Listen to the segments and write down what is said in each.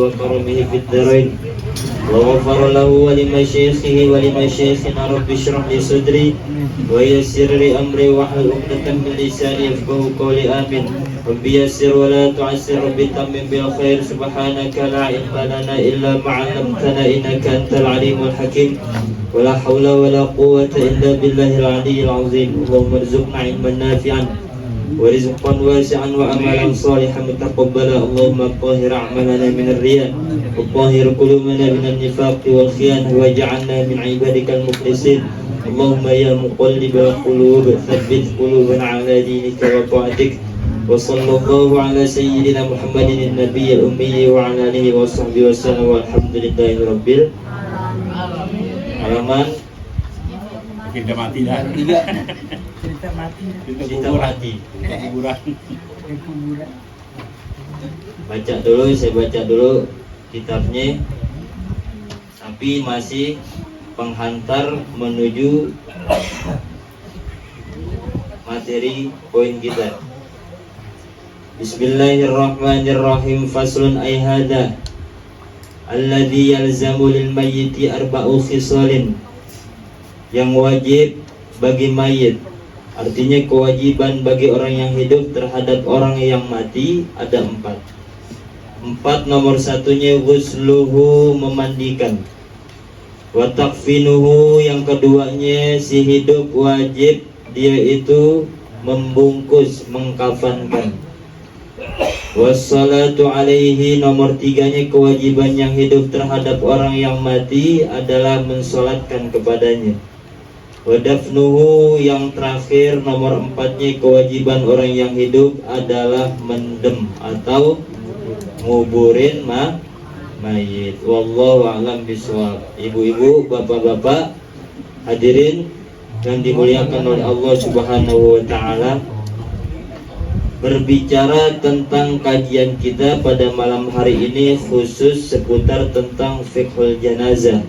وكرمه في الدارين وغفر له ولمشايخه ولمشايخنا رب اشرح لي صدري ويسر لي أمري واحلل عقدة من لساني يفقهوا قولي آمين رب يسر ولا تعسر رب تمم بالخير سبحانك لا علم لنا إلا ما علمتنا إنك أنت العليم الحكيم ولا حول ولا قوة إلا بالله العلي العظيم اللهم ارزقنا علما نافعا ورزقا واسعا وعملا صالحا متقبلا اللهم طهر أعمالنا من الرياء وطهر قلوبنا من النفاق والخيانة واجعلنا من عبادك المخلصين اللهم يا مقلب القلوب ثبت قلوبنا على دينك وطاعتك وصلى الله على سيدنا محمد النبي الأمي وعلى آله وصحبه وسلم والحمد لله رب العالمين. Halaman Cerita mati dah. Cerita mati. Cerita mati. Kuburan. Baca dulu, saya baca dulu kitabnya. Tapi masih penghantar menuju materi poin kita. Bismillahirrahmanirrahim. Faslun ay hada alladhi yalzamu lil mayyiti arba'u khisalin. Yang wajib bagi mayit, artinya kewajiban bagi orang yang hidup terhadap orang yang mati ada empat. Nomor satunya ghusluhu, memandikan. Wa takfinuhu, yang keduanya si hidup wajib dia itu membungkus, mengkafankan. Wassalatu alaihi, nomor tiganya kewajiban yang hidup terhadap orang yang mati adalah mensolatkan kepadanya. Wadafnuhu, yang terakhir nomor empatnya kewajiban orang yang hidup adalah mendem atau nguburin mayit. Wallahu a'lam bishawab. Ibu-ibu, bapak-bapak, hadirin yang dimuliakan oleh Allah Subhanahu wa taala, berbicara tentang kajian kita pada malam hari ini khusus seputar tentang fiqhul janazah.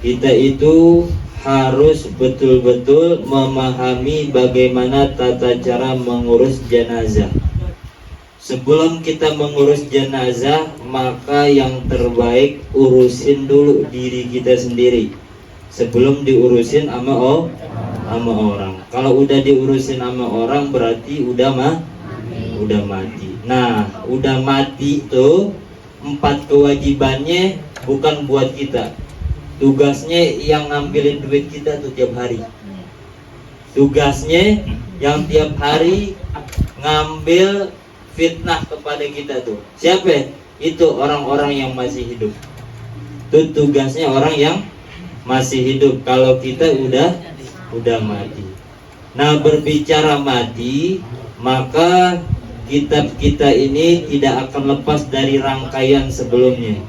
Kita itu harus betul-betul memahami bagaimana tata cara mengurus jenazah. Sebelum kita mengurus jenazah, maka yang terbaik urusin dulu diri kita sendiri sebelum diurusin sama orang. Kalau udah diurusin sama orang berarti udah mati. Nah, udah mati tuh 4 kewajibannya bukan buat kita. Tugasnya yang ngambilin duit kita tuh tiap hari. Tugasnya yang tiap hari ngambil fitnah kepada kita tuh. Siapa? Itu orang-orang yang masih hidup. Itu tugasnya orang yang masih hidup. Kalau kita udah mati. Nah, berbicara mati, maka kitab kita ini tidak akan lepas dari rangkaian sebelumnya.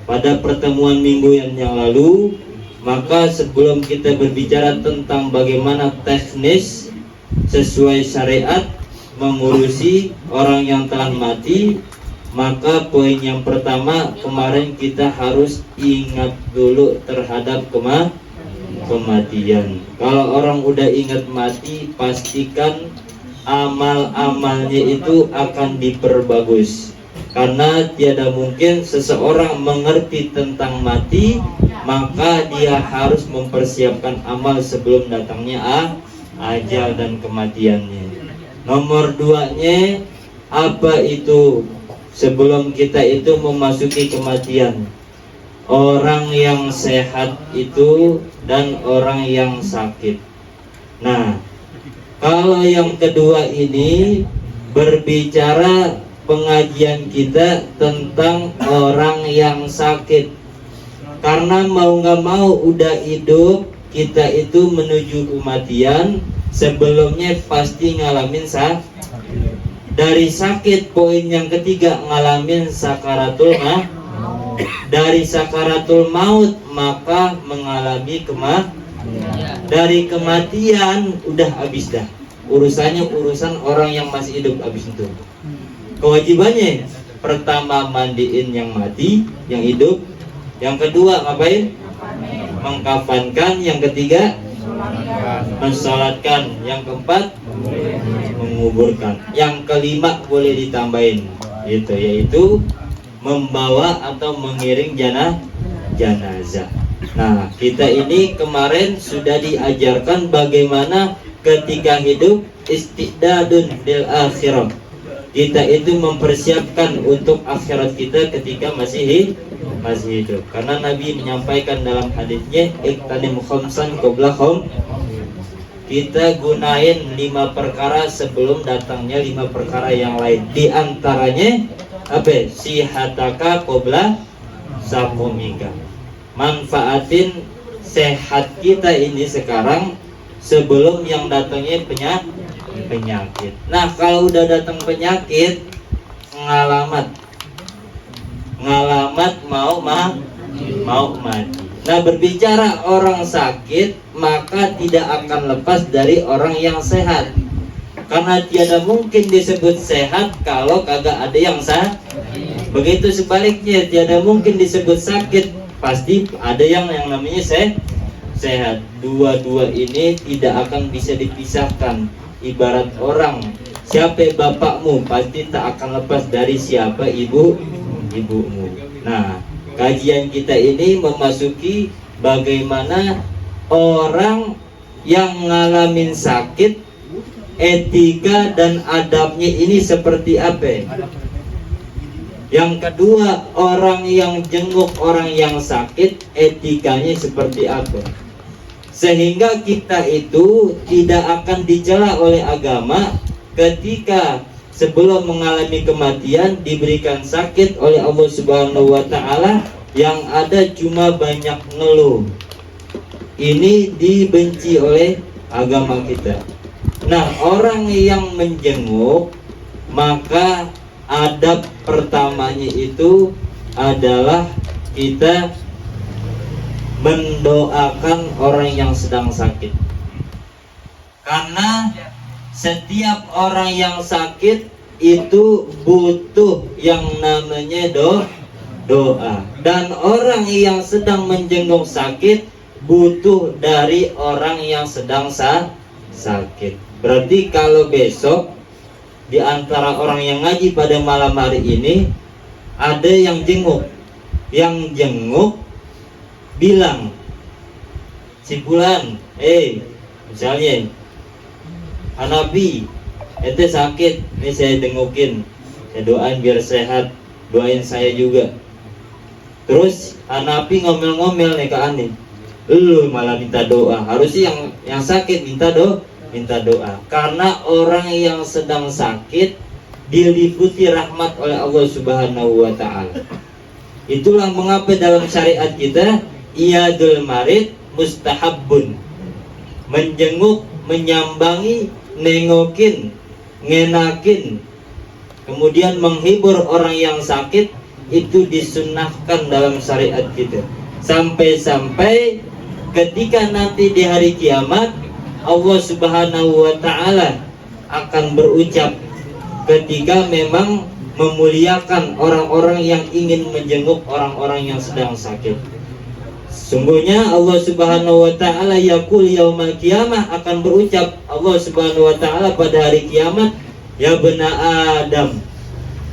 Pada pertemuan minggu yang lalu, maka sebelum kita berbicara tentang bagaimana teknis sesuai syariat mengurusi orang yang telah mati, maka poin yang pertama kemarin kita harus ingat dulu terhadap kematian. Kalau orang udah ingat mati, pastikan amal-amalnya itu akan diperbagus. Karena tiada mungkin seseorang mengerti tentang mati, maka dia harus mempersiapkan amal sebelum datangnya ajal dan kematiannya. Nomor 2-nya, apa itu sebelum kita itu memasuki kematian? Orang yang sehat itu dan orang yang sakit. Nah, kalau yang kedua ini berbicara pengajian kita tentang orang yang sakit. Karena mau gak mau udah hidup, kita itu menuju kematian, sebelumnya pasti ngalamin dari sakit. Poin yang ketiga, ngalamin sakaratul maut. Dari sakaratul maut maka mengalami dari kematian udah habis dah. Urusannya urusan orang yang masih hidup habis itu. Kewajibannya pertama mandiin yang mati, yang hidup. Yang kedua ngapain? Mengkafankan. Yang ketiga mensolatkan. Yang keempat menguburkan. Yang kelima boleh ditambahin, gitu, yaitu membawa atau mengiring jenazah. Nah, kita ini kemarin sudah diajarkan bagaimana ketika hidup istidadun lil akhirah. Kita itu mempersiapkan untuk akhirat kita ketika masih hidup. Karena Nabi menyampaikan dalam hadisnya, iqtanim khamsan qabla kham. Kita gunain 5 perkara sebelum datangnya 5 perkara yang lain. Di antaranya apa? Sihataka qabla saqamika. Manfaatin sehat kita ini sekarang sebelum yang datangnya penyakit. Nah, kalau udah datang penyakit, ngalamat mau mati. Nah, berbicara orang sakit, maka tidak akan lepas dari orang yang sehat. Karena tiada mungkin disebut sehat kalau kagak ada yang sehat. Begitu sebaliknya, tiada mungkin disebut sakit, pasti ada yang namanya sehat. Dua-dua ini tidak akan bisa dipisahkan. Ibarat orang, siapa bapakmu pasti tak akan lepas dari siapa ibumu. Nah, kajian kita ini memasuki bagaimana orang yang ngalamin sakit, etika dan adabnya ini seperti apa. Yang kedua, orang yang jenguk orang yang sakit, etikanya seperti apa. Sehingga kita itu tidak akan dicela oleh agama ketika sebelum mengalami kematian diberikan sakit oleh Allah Subhanahu wa taala, yang ada cuma banyak ngeluh. Ini dibenci oleh agama kita. Nah, orang yang menjenguk, maka adab pertamanya itu adalah kita mendoakan orang yang sedang sakit. Karena setiap orang yang sakit itu butuh yang namanya doa. Dan orang yang sedang menjenguk sakit butuh dari orang yang sedang sakit. Berarti kalau besok di antara orang yang ngaji pada malam hari ini ada yang jenguk, bilang, si Fulan, misalnya Hanafi, ente sakit, ini saya dengukin, saya doain biar sehat, doain saya juga. Terus Hanafi ngomel-ngomel nih ke Ani, lu malah minta doa. Harusnya yang sakit minta doa. Karena orang yang sedang sakit diliputi rahmat oleh Allah Subhanahu wa taala. Itulah mengapa dalam syariat kita iyadul marid mustahabbun. Menjenguk, menyambangi, nengokin, ngenakin, kemudian menghibur orang yang sakit itu disunnahkan dalam syariat kita. Sampai-sampai ketika nanti di hari kiamat Allah Subhanahu wa taala akan berucap ketika memang memuliakan orang-orang yang ingin menjenguk orang-orang yang sedang sakit. Sungguhnya Allah Subhanahu wa taala yaqul yaumal qiyamah, akan berucap Allah Subhanahu wa taala pada hari kiamat, ya bena Adam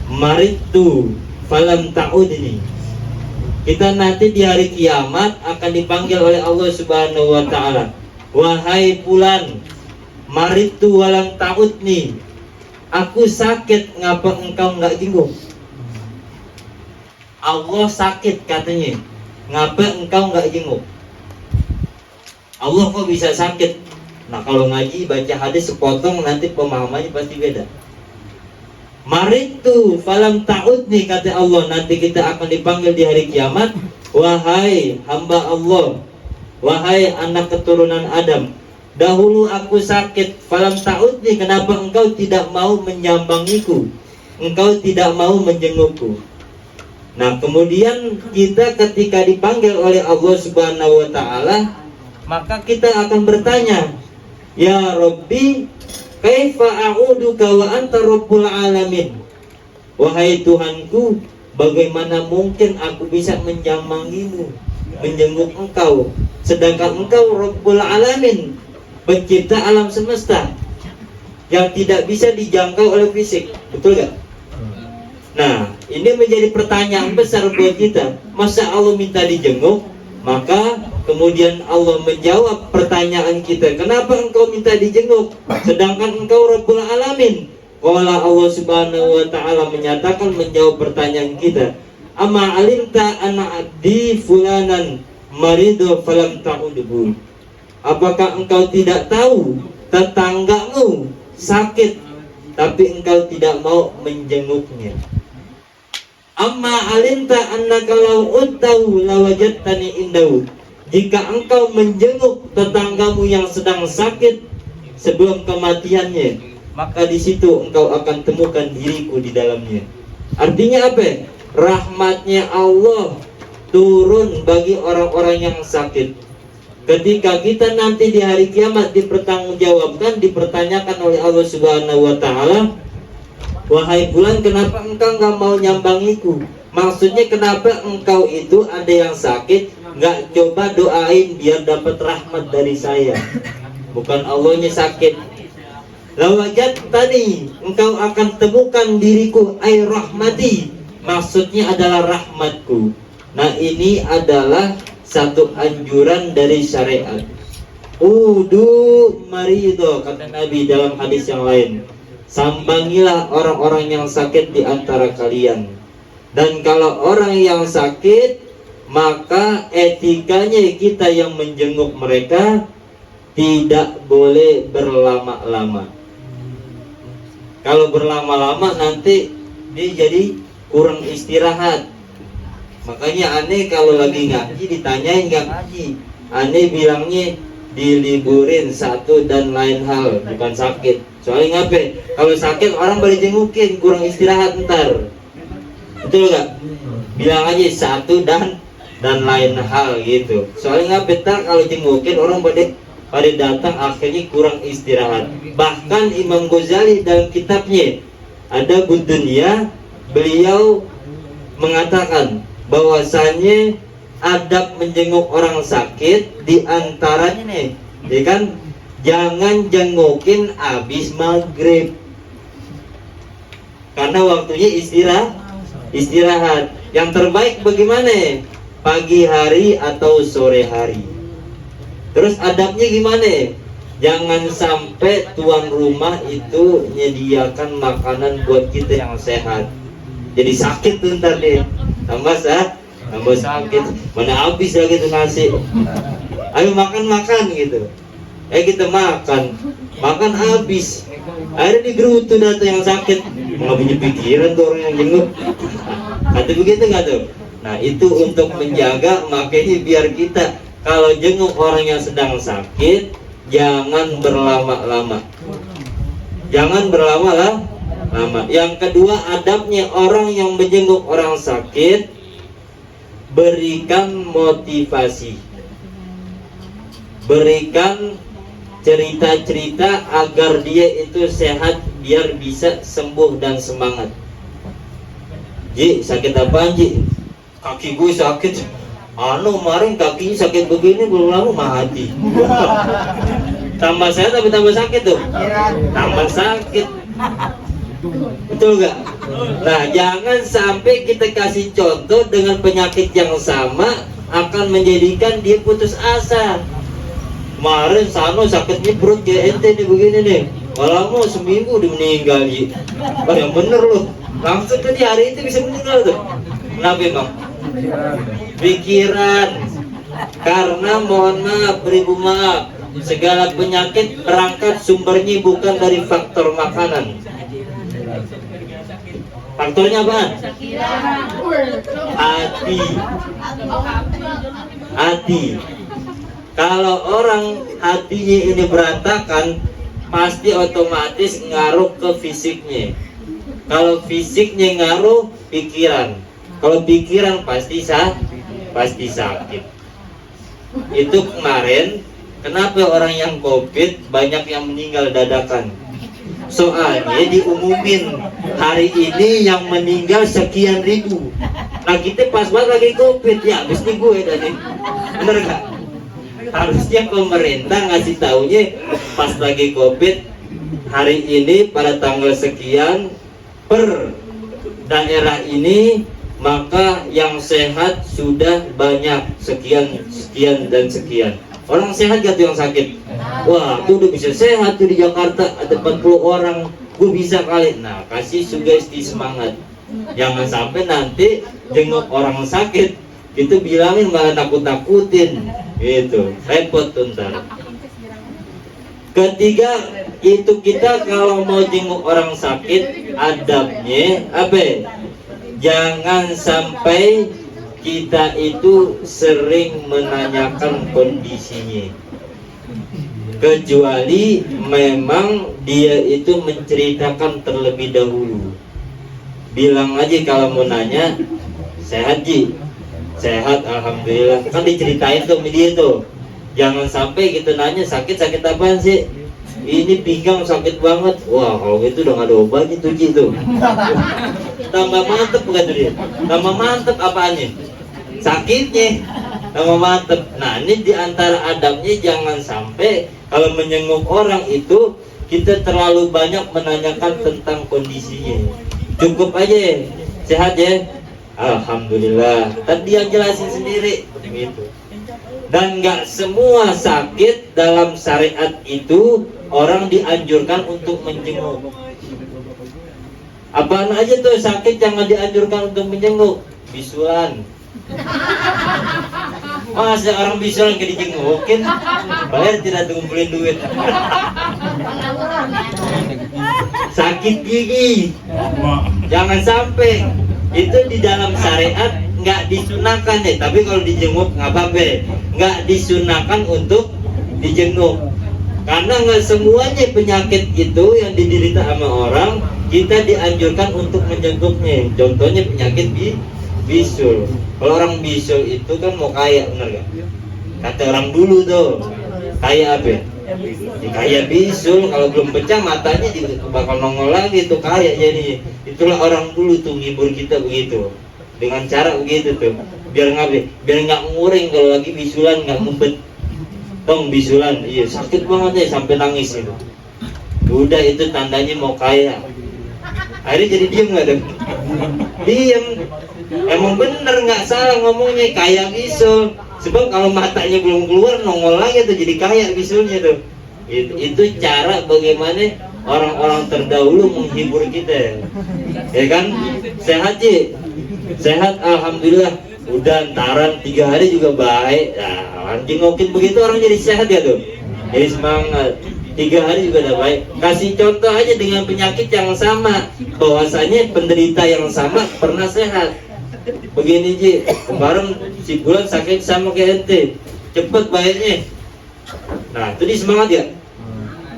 maritu falam ta'udni. Kita nanti di hari kiamat akan dipanggil oleh Allah Subhanahu wa taala, wahai fulan maritu walam ta'udni, aku sakit ngapa engkau enggak jenguk. Allah sakit katanya, ngapa engkau enggak jenguk? Allah kok bisa sakit? Nah, kalau ngaji baca hadis sepotong nanti pemahamannya pasti beda. Maritu falam ta'udni, kata Allah, nanti kita akan dipanggil di hari kiamat, wahai hamba Allah, wahai anak keturunan Adam, dahulu aku sakit, falam ta'udni, kenapa engkau tidak mau menyambangiku, engkau tidak mau menjengukku. Nah, kemudian kita ketika dipanggil oleh Allah Subhanahu wa taala, maka kita akan bertanya, ya Rabbi, kaifa a'uduka wa anta rabbul alamin. Wahai Tuhanku, bagaimana mungkin aku bisa menyambangimu, menjenguk engkau, sedangkan engkau Rabbul Alamin, pencipta alam semesta yang tidak bisa dijangkau oleh fisik. Betul gak? Nah, Ini menjadi pertanyaan besar buat kita. Masa Allah minta dijenguk? Maka kemudian Allah menjawab pertanyaan kita, kenapa engkau minta dijenguk sedangkan engkau Rabbul Alamin? Qala Allah Subhanahu wa taala menyatakan, menjawab pertanyaan kita, amma alimta anna abdi fulanan marido falam ta'udhu. Apakah engkau tidak tahu tetanggamu sakit tapi engkau tidak mau menjenguknya? Amma alimta annaka law uttahu lawajadtani indahu. Jika engkau menjenguk tetanggamu yang sedang sakit sebelum kematiannya, maka di situ engkau akan temukan diriku di dalamnya. Artinya apa? Rahmatnya Allah turun bagi orang-orang yang sakit. Ketika kita nanti di hari kiamat dipertanggungjawabkan, dipertanyakan oleh Allah Subhanahu wa taala, wahai fulan, kenapa engkau nggak mau nyambangiku? Maksudnya kenapa engkau itu ada yang sakit nggak coba doain biar dapat rahmat dari saya? Bukan Allahnya sakit. Lawajat tadi engkau akan temukan diriku ay rahmati. Maksudnya adalah rahmatku. Nah, ini adalah satu anjuran dari syariat. Udu marido, kata Nabi dalam hadis yang lain, sambangilah orang-orang yang sakit di antara kalian. Dan kalau orang yang sakit, maka etikanya kita yang menjenguk mereka tidak boleh berlama-lama. Kalau berlama-lama nanti dia jadi kurang istirahat. Makanya aneh kalau lagi ngaji ditanyain nggak ngaji, aneh bilangnya diliburin satu dan lain hal, bukan sakit. Soalnya ngapain? Kalau sakit orang boleh jengukin, kurang istirahat ntar. Betul nggak? Bilang aja satu dan lain hal gitu. Soalnya ngapain? Ntar kalau jengukin orang pada datang akhirnya kurang istirahat. Bahkan Imam Ghazali dalam kitabnya ada Budunya, beliau mengatakan bahwasannya adab menjenguk orang sakit diantaranya nih, ya kan, jangan jengukin abis maghrib karena waktunya istirahat. Yang terbaik bagaimana? Pagi hari atau sore hari. Terus adabnya gimana? Jangan sampai tuan rumah itu menyediakan makanan buat kita yang sehat, jadi sakit tuh ntar deh, tambah sakit, mana habis lagi tuh nasi. Ayo makan gitu. Kita makan habis. Akhirnya digerutu dah tuh yang sakit. Nggak punya pikiran tuh orang yang jenguk. Kata begitu nggak tuh? Nah, itu untuk menjaga, makanya biar kita kalau jenguk orang yang sedang sakit, jangan berlama-lama. Jangan berlama-lama. Yang kedua, adabnya orang yang menjenguk orang sakit, berikan motivasi, berikan cerita-cerita agar dia itu sehat, biar bisa sembuh dan semangat. Ji, sakit apaan Ji? Kaki gue sakit. Kemarin kakinya sakit begini, belum lama mati. Tambah sehat tapi tambah sakit tuh. Tambah sakit. Betul gak? Nah, jangan sampai kita kasih contoh dengan penyakit yang sama akan menjadikan dia putus asa. Kemarin Sano sakitnya perut kayak ente nih begini nih, kalau mau seminggu udah meninggal Ji. Yang bener loh, langsung tadi hari itu bisa meninggal tuh. Kenapa Bang? Pikiran. Karena mohon maaf, beribu maaf, segala penyakit berangkat sumbernya bukan dari faktor makanan. Faktornya apa? Hati. Kalau orang hatinya ini berantakan, pasti otomatis ngaruh ke fisiknya. Kalau fisiknya ngaruh, pikiran. Kalau pikiran pasti sakit. Itu kemarin kenapa orang yang COVID banyak yang meninggal dadakan? Soalnya diumumin hari ini yang meninggal sekian ribu. Nah, kita pas banget lagi COVID, ya habis nih gue tadi. Bener gak? Harusnya pemerintah ngasih taunya pas lagi COVID, hari ini pada tanggal sekian per daerah ini, maka yang sehat sudah banyak, sekian, sekian, dan sekian. Orang sehat gak tuh yang sakit? Wah, tuh udah bisa sehat tuh di Jakarta, ada 40 orang, gue bisa kali. Nah, kasih sugesti semangat. Jangan sampai nanti jenguk orang sakit, itu bilangin malah nakut-nakutin. Gitu, repot tuh ntar. Ketiga, itu kita kalau mau jenguk orang sakit, adabnya apa? Jangan sampai kita itu sering menanyakan kondisinya, kecuali memang dia itu menceritakan terlebih dahulu. Bilang aja kalau mau nanya, sehat Ji? Sehat alhamdulillah. Kan diceritain tuh dia tuh. Jangan sampai kita nanya sakit apaan sih? Ini pinggang sakit banget. Wah, kalau gitu udah gak ada obatnya tuh Ji tuh. Tambah mantep bukan tuh dia? Tambah mantep apaannya? Sakitnya tambah mantep. Nah, ini diantara adabnya jangan sampai kalau menyenguk orang itu kita terlalu banyak menanyakan tentang kondisinya. Cukup aja, sehat ya? Alhamdulillah. Tadi dia jelasin sendiri begitu. Dan nggak semua sakit dalam syariat itu orang dianjurkan untuk menjenguk. Apaan aja tuh sakit jangan dianjurkan untuk menjenguk? Bisulan. Masa orang bisulan ke dijengukin, bayar tidak ngumpulin duit. Sakit gigi, jangan sampai. Itu di dalam syariat nggak disunahkan ya, tapi kalau dijenguk nggak apa-apa. Nggak disunahkan untuk dijenguk, karena nggak semuanya penyakit itu yang diderita sama orang kita dianjurkan untuk menjenguknya. Contohnya penyakit bisul. Kalau orang bisul itu kan mau kaya, bener gak? Kata orang dulu tuh, kaya apa? Kaya bisul, kalau belum pecah matanya juga bakal nongol lagi tuh, kaya jadi. Itulah orang dulu tuh ngibur kita begitu, dengan cara begitu tuh, biar nggak nguring kalau lagi bisulan nggak ngumpet. Tong bisulan, iya sakit banget ya sampai nangis itu. Udah itu tandanya mau kaya. Akhirnya jadi diem nggak ada? Diem. Emang bener nggak salah ngomongnya, kaya bisul. Sebab kalau matanya belum keluar nongol lagi tuh jadi kaya bisulnya tuh. Itu cara bagaimana orang-orang terdahulu menghibur kita, ya kan? Sehat Ji? Sehat alhamdulillah. Udah ntaran 3 hari juga baik. Nah, jengukin begitu orang jadi sehat ya tuh. Jadi semangat. 3 hari juga udah baik. Kasih contoh aja dengan penyakit yang sama, bahwasanya penderita yang sama pernah sehat. Begini Ji, kemarin si Bulan sakit sama kayak ente, cepet baiknya. Nah, itu dia semangat ya?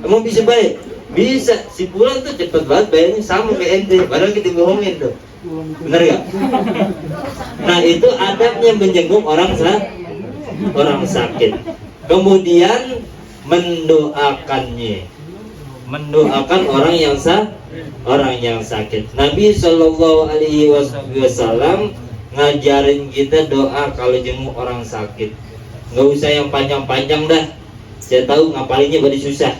Emang bisa baik? Bisa, si Bulan tuh cepet banget baiknya sama kayak ente, padahal kita bohongin tuh. Bener gak? Nah, itu adabnya menjenguk orang sakit. Kemudian mendoakan orang yang sakit. Nabi Shallallahu Alaihi Wasallam ngajarin kita doa kalau jenguk orang sakit. Nggak usah yang panjang-panjang dah. Saya tahu ngapalinnya pada susah.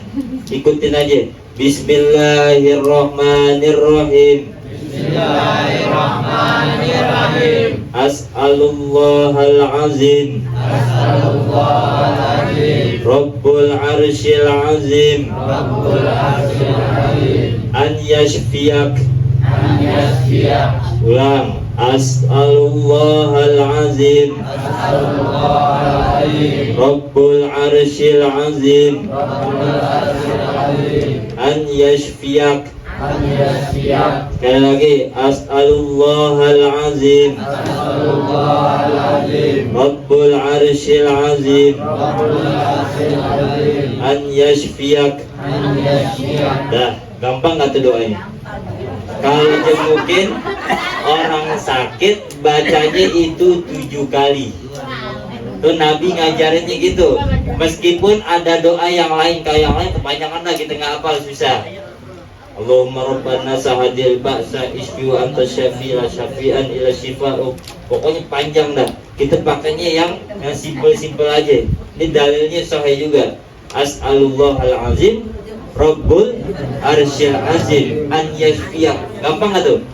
Ikutin aja. Bismillahirrahmanirrahim. Bismillahirrahmanirrahim. As'alullahal azim. Rabbul arsyil azim. An yashfiyak. Ulang. As'alullahal azim. Rabbul arsyil azim. An yashfiyak. Sekali lagi, as'alullahal azim. Rabbul arsyil azim. An yashfiyak. Dah, gampang gak tuh doanya? Kalau jengukin orang sakit, bacanya itu 7 kali. Tuh Nabi ngajarinnya gitu. Meskipun ada doa yang lain, kayak yang lain kepanjangan lah, kita nggak hafal, susah. Allahumma rabbana sahadil ba'sa isfi wa anta syafi la syafi'an ila syifa'u. Pokoknya panjang dah. Kita pakainya yang simpel-simpel aja. Ini dalilnya sahih juga. As'alullahal azim Rabbul arsyil azim an yashfiyak. Gampang gak tuh?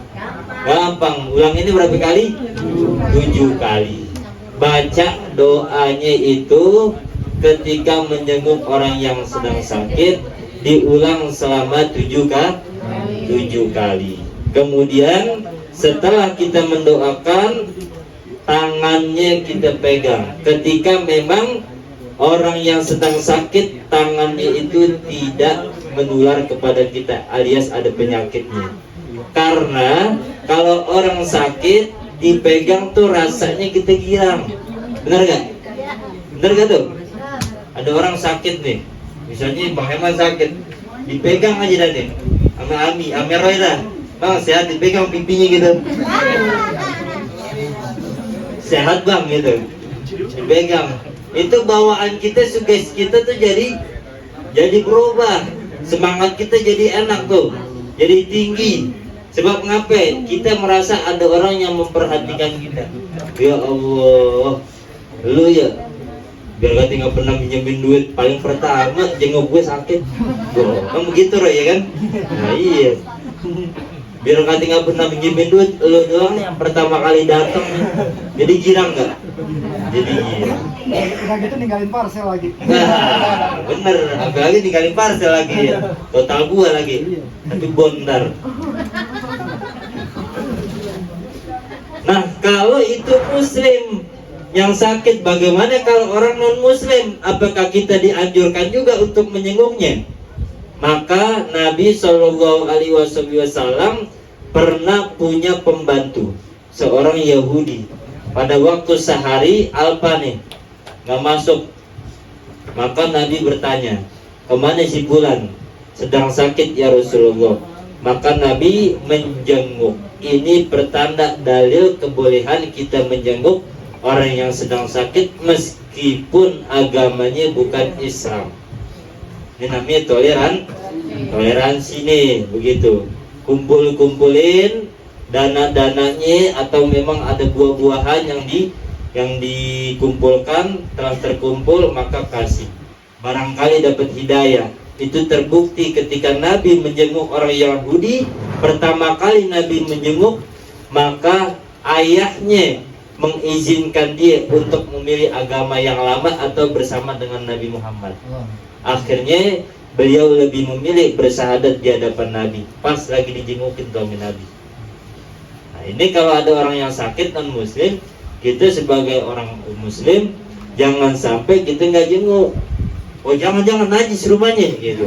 Gampang, ulang ini berapa kali? 7 kali. Baca doanya itu ketika menjenguk orang yang sedang sakit, diulang selama 7 kali. Kemudian setelah kita mendoakan, tangannya kita pegang. Ketika memang orang yang sedang sakit, tangannya itu tidak menular kepada kita, alias ada penyakitnya. Karena kalau orang sakit dipegang tuh rasanya kita girang. Benar gak? Benar gak tuh? Ada orang sakit nih, misalnya Bang Herman sakit, dipegang aja dah nih sama Ami, Roy lah. Bang sehat, dipegang pipinya gitu. Sehat bang gitu, dipegang. Itu bawaan kita, sugesti kita tuh jadi berubah. Semangat kita jadi enak tuh, jadi tinggi. Sebab ngapain? Kita merasa ada orang yang memperhatikan kita. Ya Allah, lu ya biar kata nggak pernah minjemin duit, paling pertama jenguk gue sakit. Kan begitu Roy ya kan? Nah iya, biar kata nggak pernah minjemin duit, lu doang yang pertama kali datang. Jadi girang nggak? Jadi girang. Udah gitu ninggalin parcel lagi. Nah, bener, apalagi ninggalin parcel lagi ya. Total gua lagi, tapi bondar. Nah, kalau itu muslim yang sakit, bagaimana kalau orang non muslim? Apakah kita dianjurkan juga untuk menyenguknya? Maka Nabi Shallallahu Alaihi Wasallam pernah punya pembantu, seorang Yahudi. Pada waktu sehari alpa nih, nggak masuk. Maka Nabi bertanya, kemana si Fulan? Sedang sakit ya Rasulullah. Maka Nabi menjenguk. Ini pertanda dalil kebolehan kita menjenguk orang yang sedang sakit meskipun agamanya bukan Islam. Ini namanya toleransi nih, begitu. Kumpulin dana-dananya, atau memang ada buah-buahan yang dikumpulkan, telah terkumpul, maka kasih. Barangkali dapat hidayah. Itu terbukti ketika Nabi menjenguk orang Yahudi. Pertama kali Nabi menjenguk, maka ayahnya mengizinkan dia untuk memilih agama yang lama atau bersama dengan Nabi Muhammad. Akhirnya beliau lebih memilih bersahadat di hadapan Nabi, pas lagi dijengukin suami Nabi. Nah, ini kalau ada orang yang sakit non muslim, kita sebagai orang muslim jangan sampai kita nggak jenguk. Oh jangan najis rumahnya gitu.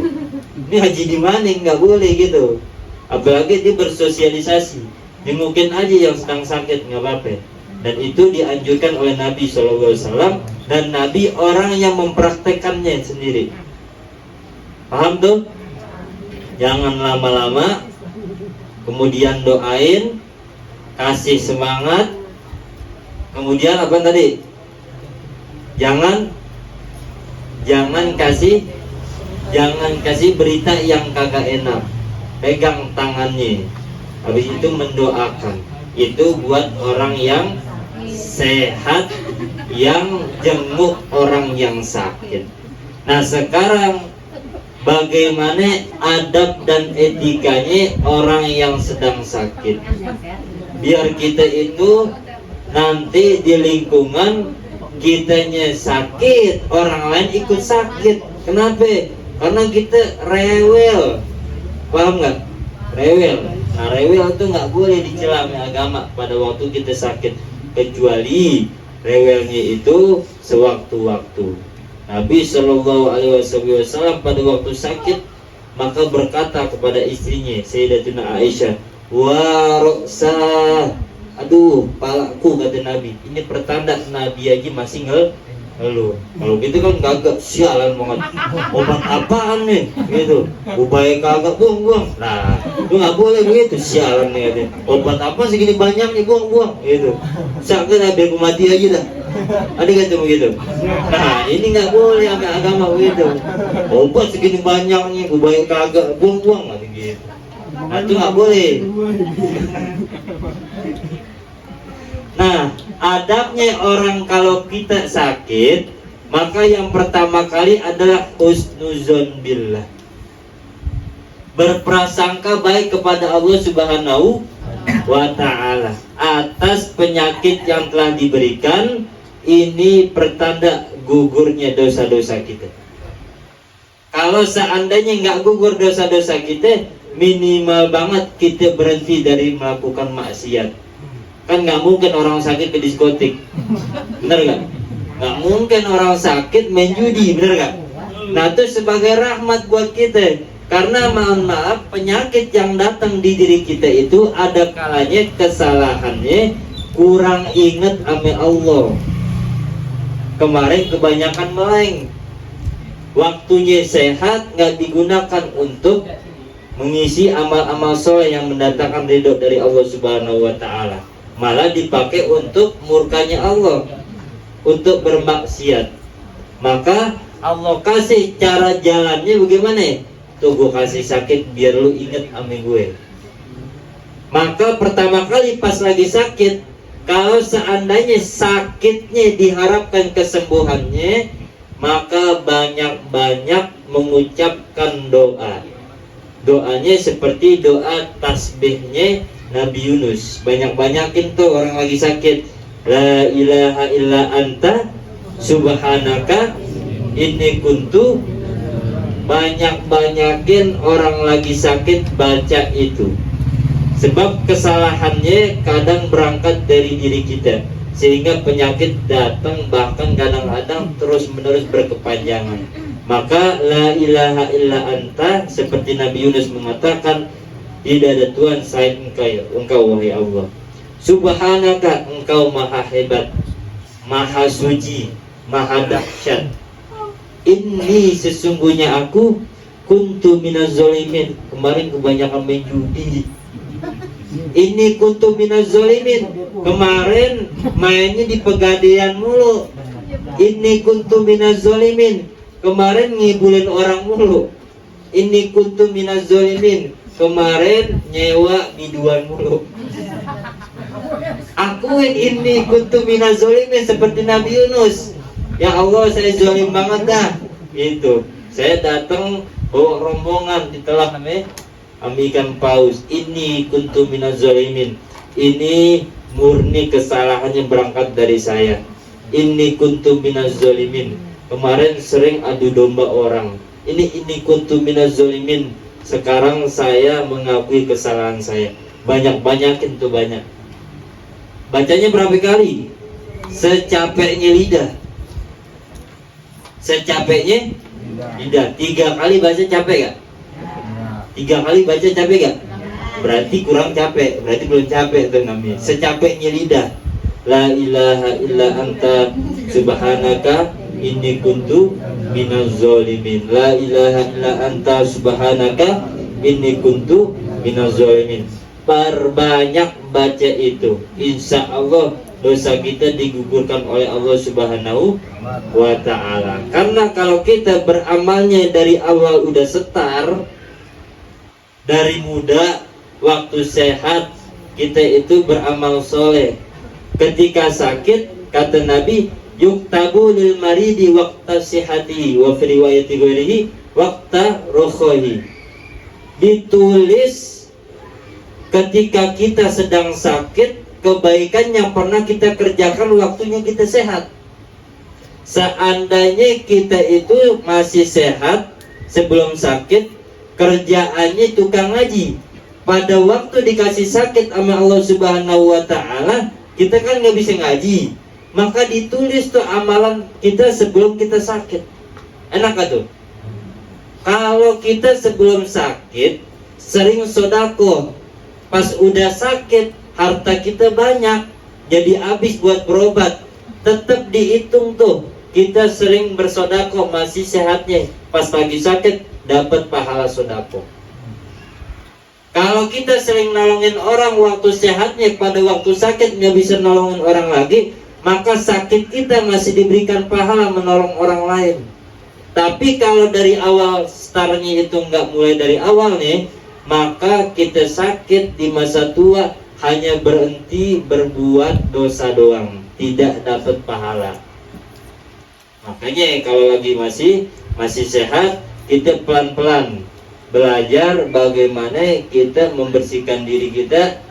Ini haji di mana, nggak boleh gitu. Apalagi dia bersosialisasi, jengukin aja yang sedang sakit, nggak apa-apa. Dan itu dianjurkan oleh Nabi SAW, dan Nabi orang yang mempraktekannya sendiri. Paham tuh? Jangan lama-lama, kemudian doain, kasih semangat. Kemudian apa tadi? Jangan kasih berita yang kagak enak. Pegang tangannya, habis itu mendoakan. Itu buat orang yang sehat, yang jenguk orang yang sakit. Nah sekarang bagaimana adab dan etikanya orang yang sedang sakit, biar kita itu nanti di lingkungan kitanya sakit, orang lain ikut sakit. Kenapa? Karena kita rewel. Paham nggak? Rewel. Nah rewel itu nggak boleh dicela agama pada waktu kita sakit, kecuali rewelnya itu sewaktu-waktu. Nabi Shallallahu Alaihi Wasallam pada waktu sakit maka berkata kepada istrinya Sayyidatuna Aisyah, wa roksa, aduh palaku, kata Nabi. Ini pertanda Nabi aja masih ngeluh. Kalau gitu kan gagak, sialan banget. Obat apaan nih? Gitu. Ubay kagak, buang. Nah, lu nggak boleh begitu, sialan nih katanya. Obat apa segini banyaknya, buang. Gitu. Sakit biar aku mati aja dah. Ada kata begitu. Nah, ini nggak boleh agama begitu. Obat segini banyaknya, ubay kagak, buang. Gitu. Nah, itu nggak boleh. Nah, adabnya orang kalau kita sakit, maka yang pertama kali adalah husnuzon billah, berprasangka baik kepada Allah Subhanahu wa ta'ala atas penyakit yang telah diberikan. Ini pertanda gugurnya dosa-dosa kita. Kalau seandainya nggak gugur dosa-dosa kita, minimal banget kita berhenti dari melakukan maksiat. Kan nggak mungkin orang sakit ke diskotik, bener nggak? Nggak mungkin orang sakit main judi, bener nggak? Nah itu sebagai rahmat buat kita. Karena mohon maaf, penyakit yang datang di diri kita itu ada kalanya kesalahannya kurang ingat sama Allah. Kemarin kebanyakan meleng, waktunya sehat nggak digunakan untuk mengisi amal-amal soleh yang mendatangkan ridho dari Allah Subhanahu wa Ta'ala, malah dipakai untuk murkanya Allah, untuk bermaksiat. Maka Allah kasih cara jalannya bagaimana ya? Tuh gue kasih sakit biar lu inget sama gue. Maka pertama kali pas lagi sakit, kalau seandainya sakitnya diharapkan kesembuhannya, maka banyak-banyak mengucapkan doa. Doanya seperti doa tasbihnya Nabi Yunus. Banyak-banyakin tuh orang lagi sakit. La ilaha illa anta subhanaka inni kuntu. Banyak-banyakin orang lagi sakit baca itu. Sebab kesalahannya kadang berangkat dari diri kita, sehingga penyakit datang bahkan kadang-kadang terus-menerus berkepanjangan. Maka la ilaha illa anta, seperti Nabi Yunus mengatakan, tidak ada Tuhan selain engkau wahai Allah. Subhanaka, engkau maha hebat, maha suci, maha dahsyat. Ini sesungguhnya aku kuntu minaz zalimin. Kemarin kebanyakan main judi. Ini kuntu minaz zalimin. Kemarin mainnya di pegadaian mulu. Ini kuntu minaz zalimin. Kemarin ngibulin orang mulu. Ini kuntu minaz zalimin. Kemarin nyewa biduan mulu. Akuin ini kuntu minaz zalimin seperti Nabi Yunus. Ya Allah, saya zalim banget dah. Itu. Saya datang bawa rombongan ditelah namanya ikan paus. Ini kuntu minaz zalimin. Ini murni kesalahannya berangkat dari saya. Ini kuntu minaz zalimin. Kemarin sering adu domba orang. Ini kuntu minaz zalimin. Sekarang saya mengakui kesalahan saya. Banyak-banyakin tuh banyak. Bacanya berapa kali? Secapeknya lidah. Secapeknya lidah. 3 kali baca capek gak? 3 kali baca capek gak? Berarti kurang capek. Berarti belum capek tuh namanya. Secapeknya lidah. La ilaha illa anta subhanaka inni kuntu minaz zalimin. La ilaha illa anta subhanaka inni kuntu minaz zalimin. Perbanyak baca itu, insya Allah dosa kita digugurkan oleh Allah Subhanahu wa Ta'ala. Karena kalau kita beramalnya dari awal udah setar, dari muda, waktu sehat, kita itu beramal soleh. Ketika sakit, kata Nabi, yuktabu lil maridi waqta sihatihi wa fi riwayati ghairihi waqta rukhihi. Ditulis ketika kita sedang sakit, kebaikan yang pernah kita kerjakan waktunya kita sehat. Seandainya kita itu masih sehat sebelum sakit, kerjaannya tukang ngaji, pada waktu dikasih sakit sama Allah Subhanahu wa Ta'ala, kita kan nggak bisa ngaji, maka ditulis tuh amalan kita sebelum kita sakit. Enak gak tuh? Kalau kita sebelum sakit sering sodako, pas udah sakit harta kita banyak, jadi habis buat berobat, tetap dihitung tuh kita sering bersodako masih sehatnya, pas lagi sakit dapat pahala sodako. Kalau kita sering nolongin orang waktu sehatnya, pada waktu sakit nggak bisa nolongin orang lagi, maka sakit kita masih diberikan pahala menolong orang lain. Tapi kalau dari awal startnya itu nggak mulai dari awal nih, maka kita sakit di masa tua hanya berhenti berbuat dosa doang, tidak dapat pahala. Makanya kalau lagi masih sehat, kita pelan-pelan belajar bagaimana kita membersihkan diri kita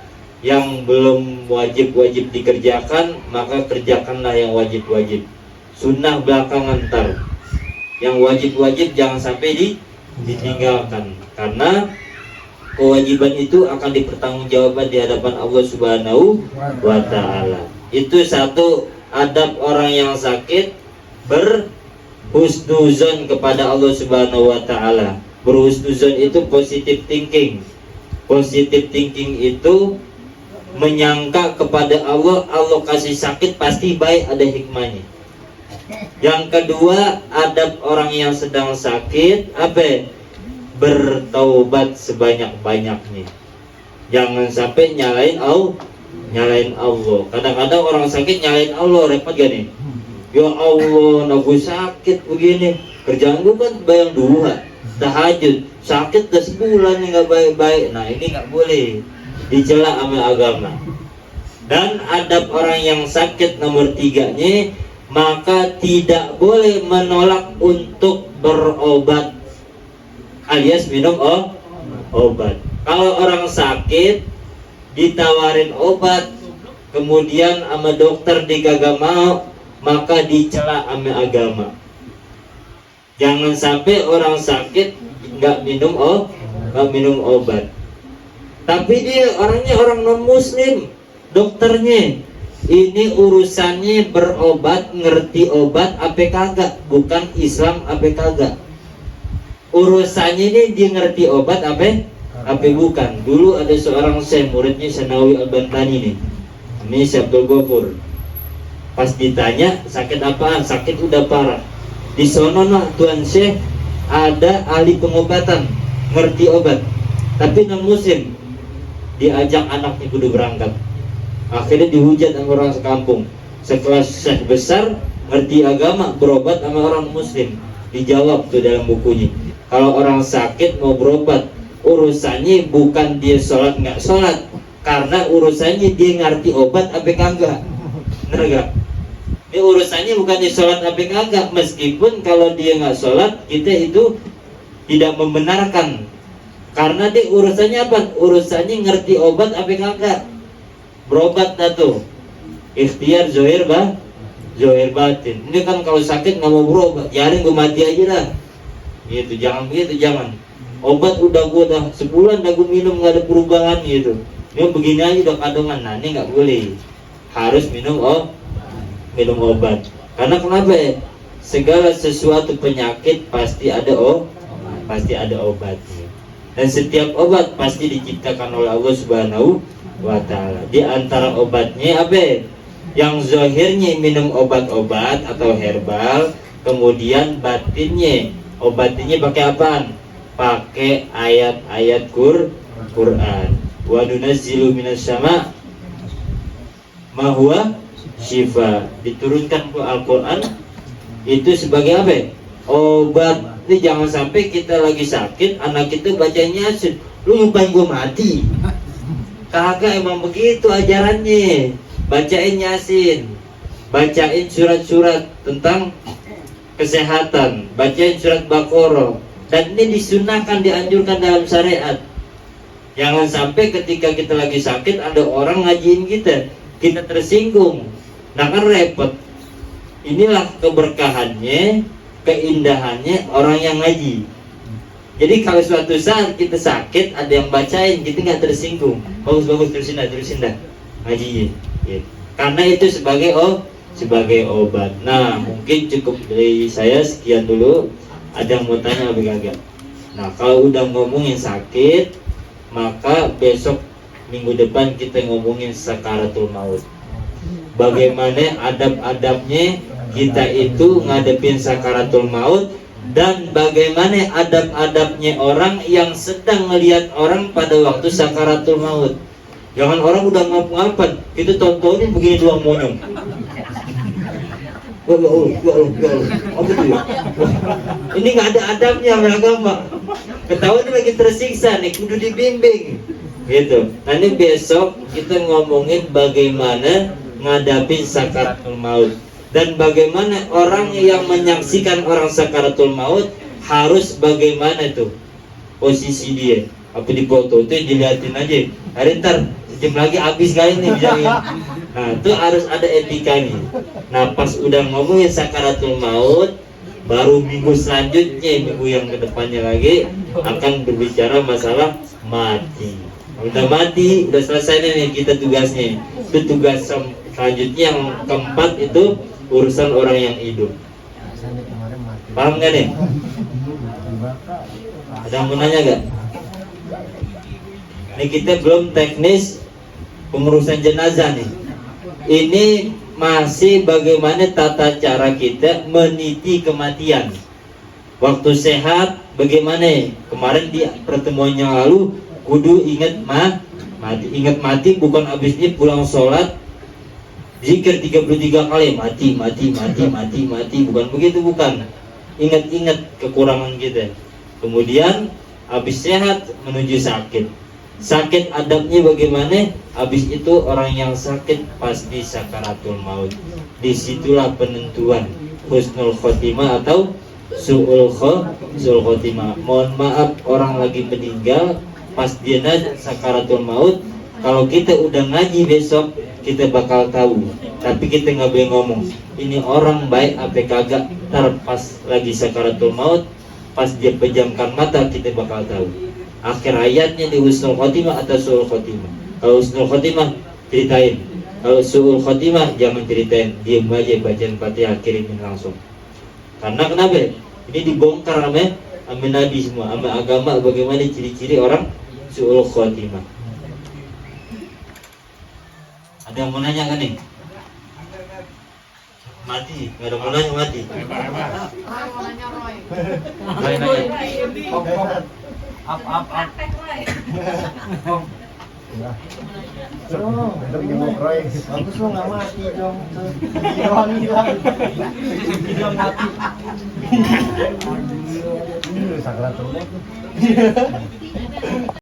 yang belum wajib-wajib dikerjakan, maka kerjakanlah yang wajib-wajib. Sunnah belakangan ntar. Yang wajib-wajib jangan sampai ditinggalkan, karena kewajiban itu akan dipertanggungjawabkan di hadapan Allah Subhanahu wa Ta'ala. Itu satu adab orang yang sakit, berhusnuzon kepada Allah Subhanahu wa Ta'ala. Berhusnuzon itu positive thinking. Positive thinking itu menyangka kepada Allah, Allah kasih sakit pasti baik, ada hikmahnya. Yang kedua, adab orang yang sedang sakit apa? Bertaubat sebanyak-banyaknya. Jangan sampai nyalain Allah. Kadang-kadang orang sakit nyalain Allah, repot gak nih? Ya Allah, aku sakit begini. Kerjaan gue kan bayang duha, tahajud, sakit udah sebulan nggak baik-baik. Nah ini nggak boleh, dicela sama agama. Dan adab orang yang sakit nomor 3-nya, maka tidak boleh menolak untuk berobat alias minum obat. Kalau orang sakit ditawarin obat, kemudian sama dokter dikagak mau, maka dicela sama agama. Jangan sampai orang sakit nggak minum obat. Tapi dia orangnya orang non muslim, dokternya ini urusannya berobat, ngerti obat apa kagak, bukan Islam apa kagak. Urusannya ini dia ngerti obat apa bukan. Dulu ada seorang syekh, muridnya Sanawi Al-Bantani nih, ini Syekh Abdul Ghafur. Pas ditanya sakit apaan, sakit udah parah. Di sono nah Tuan Syekh ada ahli pengobatan, ngerti obat, tapi non muslim. Diajak anaknya kudu berangkat. Akhirnya dihujat sama orang sekampung. Sekelas syekh besar, ngerti agama, berobat sama orang muslim. Dijawab tuh dalam bukunya, kalau orang sakit mau berobat, urusannya bukan dia sholat nggak sholat, karena urusannya dia ngerti obat apa kagak. Bener gak? Ini urusannya bukan dia sholat apa kagak. Meskipun kalau dia nggak sholat, kita itu tidak membenarkan, karena dia urusannya apa? Urusannya ngerti obat apa kagak. Berobat dah tuh ikhtiar zohir batin. Ini kan kalau sakit nggak mau berobat, yarin gue mati aja dah gitu. Jangan begitu, jangan. Obat udah gue dah sebulan dah gue minum nggak ada perubahan gitu, ini begini aja udah kandungan. Nah ini nggak boleh, harus minum obat. Karena kenapa ya? Segala sesuatu penyakit pasti ada obatnya. Dan setiap obat pasti diciptakan oleh Allah Subhanahu wa Ta'ala. Di antara obatnya apa? Yang zahirnya minum obat-obat atau herbal, kemudian batinnya obatnya pakai apaan? Pakai ayat-ayat Quran. Wa nunazzilu minas sama' ma huwa syifa. Diturunkan ke Al-Quran itu sebagai apa? Obat. Ini jangan sampai kita lagi sakit, anak kita bacanya Yasin, lu nyumpahin gue mati. Kagak, emang begitu ajarannya. Bacain Yasin, bacain surat-surat tentang kesehatan, bacain surat Baqarah. Dan ini disunahkan, dianjurkan dalam syariat. Jangan sampai ketika kita lagi sakit ada orang ngajiin kita tersinggung. Nah kan repot. Inilah keberkahannya, keindahannya orang yang ngaji. Jadi kalau suatu saat kita sakit, ada yang bacain, kita nggak tersinggung. Bagus, terusin dah ngajiin. Ya. Karena itu sebagai obat. Nah mungkin cukup dari saya, sekian dulu. Ada yang mau tanya lebih kagak? Nah kalau udah ngomongin sakit, maka besok minggu depan kita ngomongin sakaratul maut. Bagaimana adab-adabnya kita itu ngadepin sakaratul maut, dan bagaimana adab-adabnya orang yang sedang melihat orang pada waktu sakaratul maut. Jangan orang udah ngap-ngapan, kita tontonin begini doang monyong. Ya Allah. Apa itu ya? Ini nggak ada adabnya beragama. Ketahuan lagi tersiksa nih, kudu dibimbing. Gitu. Nanti besok kita ngomongin bagaimana ngadapin sakaratul maut, dan bagaimana orang yang menyaksikan orang sakaratul maut harus bagaimana tuh posisi dia. Apa di foto itu dilihatin aja. Hari ntar Dicip lagi habis kali nih misalnya. Nah itu harus ada etikanya. Nah pas udah ngomongin sakaratul maut, baru minggu selanjutnya, minggu yang kedepannya lagi akan berbicara masalah mati. Udah mati, udah selesai nih kita tugasnya. Itu tugas selanjutnya yang keempat itu urusan orang yang hidup. Paham gak nih? Ada yang mau nanya gak? Ini kita belum teknis pengurusan jenazah nih. Ini masih bagaimana tata cara kita meniti kematian. Waktu sehat bagaimana? Kemarin di pertemuan yang lalu kudu ingat mati. Ingat mati bukan habis ini pulang sholat zikir 33 kali mati, bukan begitu, bukan. Ingat-ingat kekurangan kita. Kemudian habis sehat menuju sakit. Sakit adabnya bagaimana? Habis itu orang yang sakit pasti sakaratul maut. Disitulah penentuan husnul khotimah atau su'ul khotimah. Mohon maaf, orang lagi meninggal pas dia sakaratul maut. Kalau kita udah ngaji besok kita bakal tahu. Tapi kita nggak boleh ngomong ini orang baik apa kagak. Ntar pas lagi sakaratul maut, pas dia pejamkan mata kita bakal tahu. Akhir ayatnya di husnul khotimah atau su'ul khotimah. Kalau husnul khotimah ceritain, kalau su'ul khotimah jangan ceritain, diam aja, bacaan Fatihah kirimin langsung. Karena kenapa? Ini dibongkar sama Nabi semua, sama agama, bagaimana ciri-ciri orang su'ul khotimah. Ada yang mau nanya kan nih? Mati, nggak ada mau nanya mati. Roy nanya. Up. Bagus lo nggak mati dong. Hilang. Hilang mati. Ini sakaratul maut.